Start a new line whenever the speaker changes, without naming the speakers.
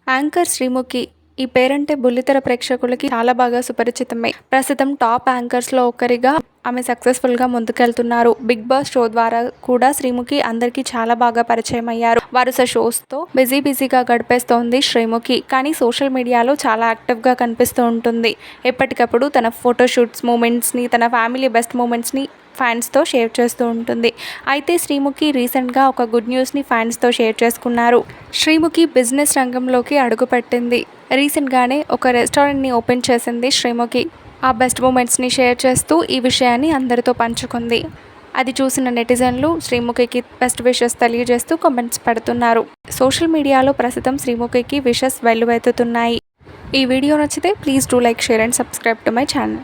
Anchor Sreemukhi ఈ పేరంటే బుల్లితెర ప్రేక్షకులకి చాలా బాగా సుపరిచితమే. ప్రస్తుతం టాప్ యాంకర్స్లో ఒకరిగా ఆమె సక్సెస్ఫుల్గా ముందుకెళ్తున్నారు. బిగ్ బాస్ షో ద్వారా కూడా శ్రీముఖి అందరికీ చాలా బాగా పరిచయం అయ్యారు. వరుస షోస్తో బిజీగా గడిపేస్తోంది శ్రీముఖి. కానీ సోషల్ మీడియాలో చాలా యాక్టివ్గా కనిపిస్తూ ఉంటుంది. ఎప్పటికప్పుడు తన ఫోటోషూట్స్ మూమెంట్స్ని, తన ఫ్యామిలీ బెస్ట్ మూమెంట్స్ని ఫ్యాన్స్తో షేర్ చేస్తూ ఉంటుంది. అయితే శ్రీముఖి రీసెంట్గా ఒక గుడ్ న్యూస్ని ఫ్యాన్స్తో షేర్ చేసుకున్నారు. శ్రీముఖి బిజినెస్ రంగంలోకి అడుగుపెట్టింది. రీసెంట్గానే ఒక రెస్టారెంట్ని ఓపెన్ చేసింది శ్రీముఖి. ఆ బెస్ట్ మూమెంట్స్ని షేర్ చేస్తూ ఈ విషయాన్ని అందరితో పంచుకుంది. అది చూసిన నెటిజన్లు శ్రీముఖికి బెస్ట్ విషెస్ తెలియజేస్తూ కామెంట్స్ పెడుతున్నారు. సోషల్ మీడియాలో ప్రస్తుతం శ్రీముఖికి విషెస్ వెల్లువెత్తుతున్నాయి. ఈ వీడియో నచ్చితే please do like, share and subscribe to my channel.